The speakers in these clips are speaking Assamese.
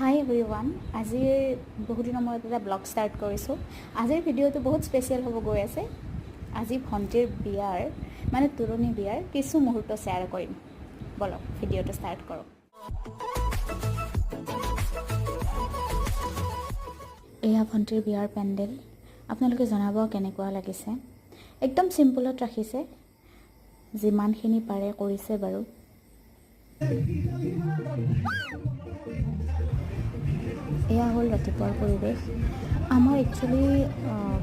হাই এভৰিৱান আজি বহুত দিনৰ মূৰত এটা ব্লগ ষ্টাৰ্ট কৰিছোঁ। আজিৰ ভিডিঅ'টো বহুত স্পেচিয়েল হ'ব গৈ আছে। আজি ভণ্টিৰ বিয়াৰ মানে তুলনি বিয়াৰ কিছু মুহূৰ্ত শ্বেয়াৰ কৰিম। বলক ভিডিঅ'টো ষ্টাৰ্ট কৰোঁ। এয়া ভণ্টিৰ বিয়াৰ পেণ্ডেল। আপোনালোকে জনাব কেনেকুৱা লাগিছে। একদম চিম্পুলত ৰাখিছে, যিমানখিনি পাৰে কৰিছে বাৰু। এয়া হ'ল ৰাতিপুৱাৰ পৰিৱেশ। আমাৰ একচুৱেলি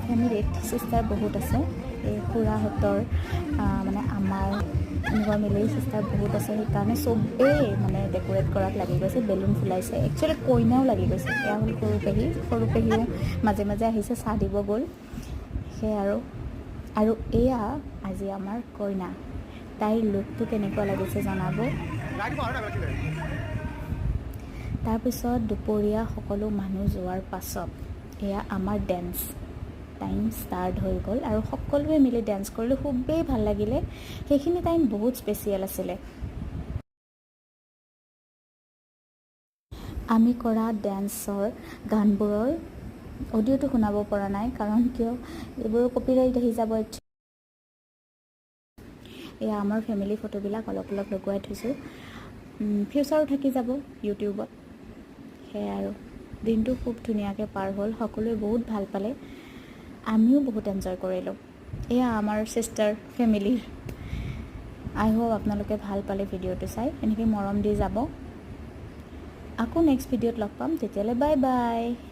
ফেমিলিত চিষ্টাৰ বহুত আছে। এই খুৰাহঁতৰ মানে আমাৰ এনেকুৱা মিলি চিষ্টাৰ বহুত আছে, সেইকাৰণে চবেই মানে ডেক'ৰেট কৰাত লাগি গৈছে, বেলুন ফুলাইছে। একচুৱেলি কইনাও লাগি গৈছে। এয়া হ'ল সৰু পেহীও মাজে মাজে আহিছে, চাহ দিব গ'ল। সেয়াই আৰু এয়া আজি আমাৰ কইনা। তাইৰ লুকটো কেনেকুৱা লাগিছে জনাব। তাৰপিছত দুপৰীয়া সকলো মানুহ যোৱাৰ পাছত এয়া আমাৰ ডেন্স টাইম ষ্টাৰ্ট হৈ গ'ল আৰু সকলোৱে মিলি ডেন্স কৰিলোঁ। খুবেই ভাল লাগিলে। সেইখিনি টাইম বহুত স্পেচিয়েল আছিলে। আমি কৰা ডেন্সৰ গানবোৰৰ অডিঅ'টো শুনাব পৰা নাই, কাৰণ কিয় এইবোৰৰ কপিৰাইট আহি যাব। এয়া আমাৰ ফেমিলি ফটোবিলাক অলপ অলপ লগোৱাই থৈছোঁ, ফিউচাৰো থাকি যাব ইউটিউবত। সেয়াই আৰু দিনটো খুব ধুনীয়াকৈ পাৰ হ'ল। সকলোৱে বহুত ভাল পালে, আমিও বহুত এনজয় কৰিলোঁ। এয়া আমাৰ চিষ্টাৰ ফেমিলিৰ। আই হোপ আপোনালোকে ভাল পালে ভিডিঅ'টো চাই, এনেকৈ মৰম দি যাব। আকৌ নেক্সট ভিডিঅ'ত লগ পাম, তেতিয়ালৈ বাই বাই।